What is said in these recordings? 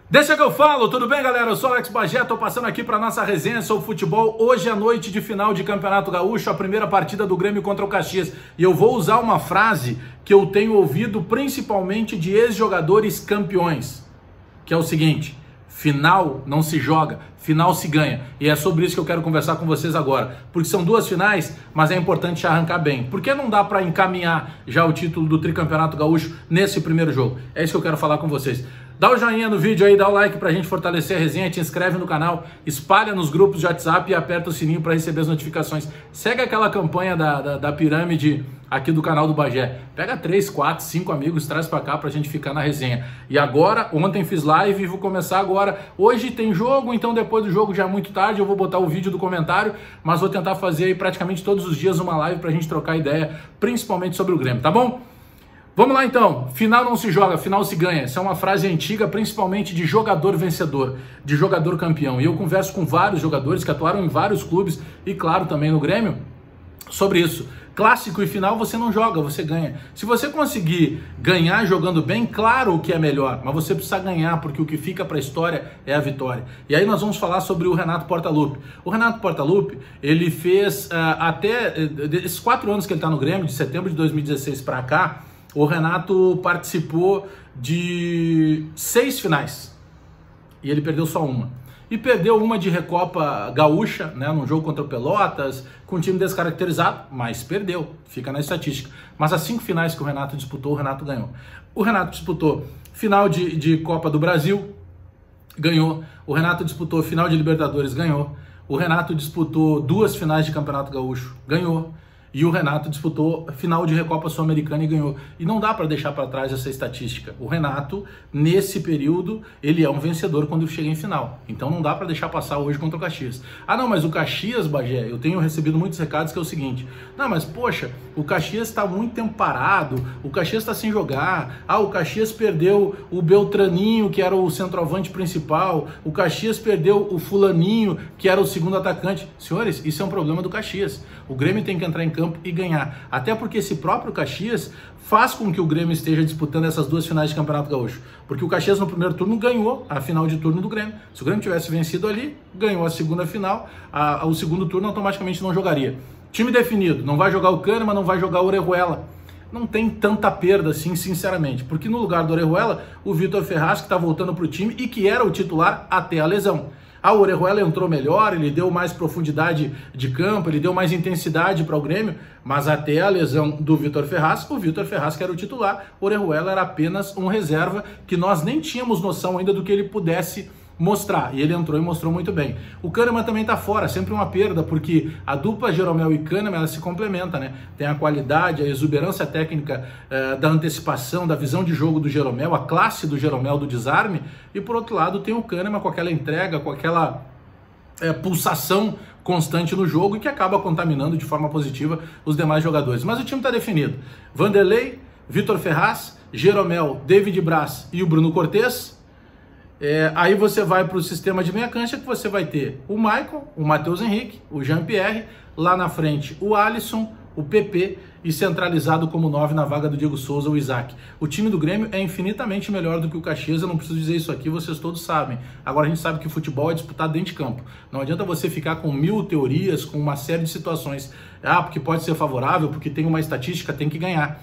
Deixa que eu falo, tudo bem, galera? Eu sou o Alex Bagé, tô passando aqui para nossa resenha sobre futebol. Hoje é noite de final de Campeonato Gaúcho, a primeira partida do Grêmio contra o Caxias. E eu vou usar uma frase que eu tenho ouvido principalmente de ex-jogadores campeões, que é o seguinte: final não se joga, final se ganha. E é sobre isso que eu quero conversar com vocês agora. Porque são duas finais, mas é importante arrancar bem. Por que não dá para encaminhar já o título do Tricampeonato Gaúcho nesse primeiro jogo? É isso que eu quero falar com vocês. Dá o joinha no vídeo aí, dá o like pra gente fortalecer a resenha, te inscreve no canal, espalha nos grupos de WhatsApp e aperta o sininho para receber as notificações. Segue aquela campanha da pirâmide aqui do canal do Bagé. Pega 3, 4, 5 amigos, traz pra cá pra gente ficar na resenha. E agora, ontem fiz live e vou começar agora. Hoje tem jogo, então depois do jogo já é muito tarde, eu vou botar o vídeo do comentário, mas vou tentar fazer aí praticamente todos os dias uma live pra gente trocar ideia, principalmente sobre o Grêmio, tá bom? Vamos lá então, final não se joga, final se ganha. Essa é uma frase antiga, principalmente de jogador vencedor, de jogador campeão. E eu converso com vários jogadores que atuaram em vários clubes e claro também no Grêmio sobre isso. Clássico e final você não joga, você ganha. Se você conseguir ganhar jogando bem, claro que é melhor, mas você precisa ganhar, porque o que fica para a história é a vitória. E aí nós vamos falar sobre o Renato Portaluppi. O Renato Portaluppi, ele fez até esses 4 anos que ele está no Grêmio, de setembro de 2016 para cá, o Renato participou de 6 finais e ele perdeu só uma. E perdeu uma de Recopa Gaúcha, né, num jogo contra o Pelotas, com um time descaracterizado, mas perdeu, fica na estatística. Mas as 5 finais que o Renato disputou, o Renato ganhou. O Renato disputou final de Copa do Brasil, ganhou. O Renato disputou final de Libertadores, ganhou. O Renato disputou 2 finais de Campeonato Gaúcho, ganhou. E o Renato disputou final de Recopa Sul-Americana e ganhou. E não dá para deixar para trás essa estatística. O Renato, nesse período, ele é um vencedor quando chega em final. Então não dá para deixar passar hoje contra o Caxias. Ah não, mas o Caxias, Bagé, eu tenho recebido muitos recados que é o seguinte: não, mas poxa, o Caxias está muito tempo parado, o Caxias está sem jogar, o Caxias perdeu o Beltraninho, que era o centroavante principal, o Caxias perdeu o Fulaninho, que era o segundo atacante. Senhores, isso é um problema do Caxias. O Grêmio tem que entrar em campo e ganhar. Até porque esse próprio Caxias faz com que o Grêmio esteja disputando essas 2 finais de Campeonato Gaúcho. Porque o Caxias no primeiro turno ganhou a final de turno do Grêmio. Se o Grêmio tivesse vencido ali, ganhou a segunda final, o segundo turno automaticamente não jogaria. Time definido, não vai jogar o Kahneman, não vai jogar o Orejuela. Não tem tanta perda assim, sinceramente. Porque no lugar do Orejuela, o Vitor Ferraz, que está voltando para o time e que era o titular até a lesão. O Orejuela entrou melhor, ele deu mais profundidade de campo, ele deu mais intensidade para o Grêmio, mas até a lesão do Vitor Ferraz, o Vitor Ferraz que era o titular, o Orejuela era apenas um reserva que nós nem tínhamos noção ainda do que ele pudesse mostrar, e ele entrou e mostrou muito bem. O Kahneman também está fora, sempre uma perda, porque a dupla Jeromel e Kahneman, ela se complementa, né? Tem a qualidade, a exuberância técnica da antecipação, da visão de jogo do Jeromel, a classe do Jeromel do desarme, e por outro lado tem o Kahneman com aquela entrega, com aquela pulsação constante no jogo e que acaba contaminando de forma positiva os demais jogadores. Mas o time está definido: Vanderlei, Vitor Ferraz, Jeromel, David Braz e o Bruno Cortez. Aí você vai para o sistema de meia cancha, que você vai ter o Maicon, o Matheus Henrique, o Jean-Pierre, lá na frente o Alisson, o PP e centralizado como 9 na vaga do Diego Souza, o Isaac. O time do Grêmio é infinitamente melhor do que o Caxias, eu não preciso dizer isso aqui, vocês todos sabem. Agora a gente sabe que o futebol é disputado dentro de campo. Não adianta você ficar com 1000 teorias, com uma série de situações. Porque pode ser favorável, porque tem uma estatística, tem que ganhar.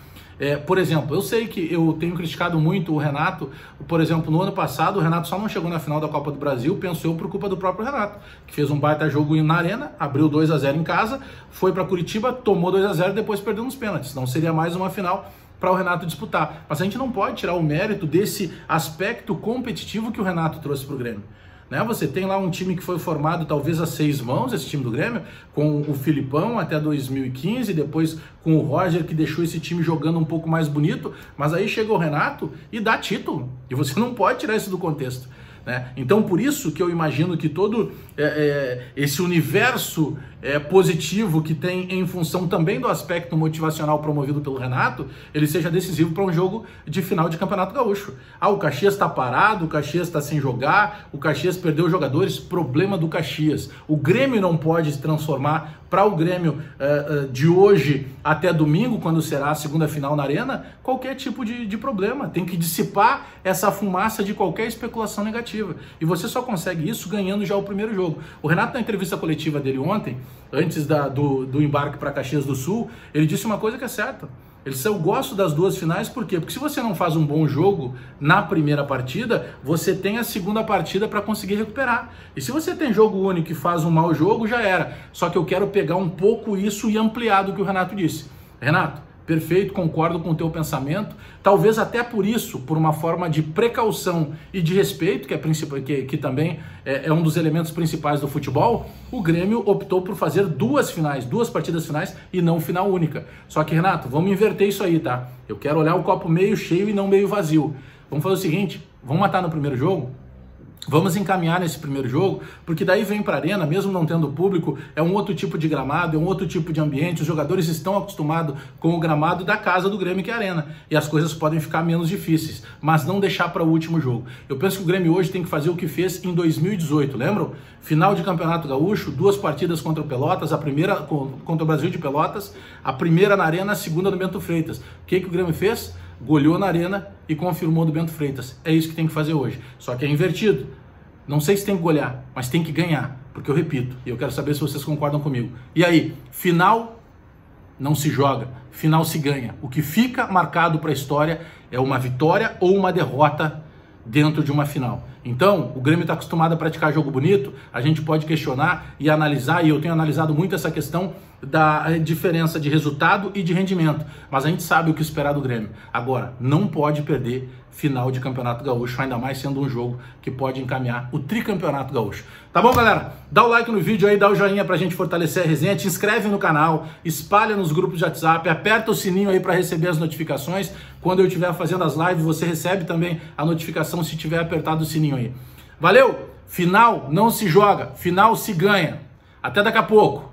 Por exemplo, eu sei que eu tenho criticado muito o Renato. Por exemplo, no ano passado o Renato só não chegou na final da Copa do Brasil, penso eu, por culpa do próprio Renato, que fez um baita jogo na Arena, abriu 2-0 em casa, foi para Curitiba, tomou 2-0 e depois perdeu nos pênaltis. Não seria mais uma final para o Renato disputar. Mas a gente não pode tirar o mérito desse aspecto competitivo que o Renato trouxe para o Grêmio. Você tem lá um time que foi formado talvez a 6 mãos, esse time do Grêmio, com o Filipão até 2015, depois com o Roger, que deixou esse time jogando um pouco mais bonito, mas aí chega o Renato e dá título, e você não pode tirar isso do contexto. né? Então, por isso que eu imagino que todo esse universo positivo que tem em função também do aspecto motivacional promovido pelo Renato, ele seja decisivo para um jogo de final de Campeonato Gaúcho. O Caxias está parado, o Caxias está sem jogar, o Caxias perdeu jogadores, problema do Caxias. O Grêmio não pode se transformar para o Grêmio de hoje até domingo, quando será a segunda final na Arena, qualquer tipo de problema. Tem que dissipar essa fumaça de qualquer especulação negativa. E você só consegue isso ganhando já o primeiro jogo. O Renato, na entrevista coletiva dele ontem, antes do embarque para Caxias do Sul, ele disse uma coisa que é certa. Ele disse: eu gosto das duas finais, por quê? Porque se você não faz um bom jogo na primeira partida, você tem a segunda partida para conseguir recuperar. E se você tem jogo único e faz um mau jogo, já era. Só que eu quero pegar um pouco isso e ampliar do que o Renato disse. Renato, perfeito, concordo com o teu pensamento. Talvez até por isso, por uma forma de precaução e de respeito, que também é um dos elementos principais do futebol, o Grêmio optou por fazer duas partidas finais e não final única. Só que, Renato, vamos inverter isso aí, tá? Eu quero olhar o copo meio cheio e não meio vazio. Vamos fazer o seguinte, vamos matar no primeiro jogo? Vamos encaminhar nesse primeiro jogo, porque daí vem para a Arena, mesmo não tendo público, é um outro tipo de gramado, é um outro tipo de ambiente, os jogadores estão acostumados com o gramado da casa do Grêmio, que é a Arena, e as coisas podem ficar menos difíceis, mas não deixar para o último jogo. Eu penso que o Grêmio hoje tem que fazer o que fez em 2018, lembram? Final de Campeonato Gaúcho, 2 partidas contra o Pelotas, a primeira contra o Brasil de Pelotas, a primeira na Arena, a segunda no Bento Freitas. O que o Grêmio fez? Goleou na Arena e confirmou do Bento Freitas. É isso que tem que fazer hoje. Só que é invertido. Não sei se tem que golear, mas tem que ganhar. Porque eu repito, e eu quero saber se vocês concordam comigo. E aí, final não se joga, final se ganha. O que fica marcado para a história é uma vitória ou uma derrota dentro de uma final. Então, o Grêmio está acostumado a praticar jogo bonito, a gente pode questionar e analisar, e eu tenho analisado muito essa questão da diferença de resultado e de rendimento, mas a gente sabe o que esperar do Grêmio. Agora, não pode perder final de Campeonato Gaúcho, ainda mais sendo um jogo que pode encaminhar o tricampeonato gaúcho. Tá bom, galera? Dá o like no vídeo aí, dá o joinha pra gente fortalecer a resenha, te inscreve no canal, espalha nos grupos de WhatsApp, aperta o sininho aí para receber as notificações. Quando eu estiver fazendo as lives, você recebe também a notificação se tiver apertado o sininho aí. Valeu? Final não se joga, final se ganha. Até daqui a pouco.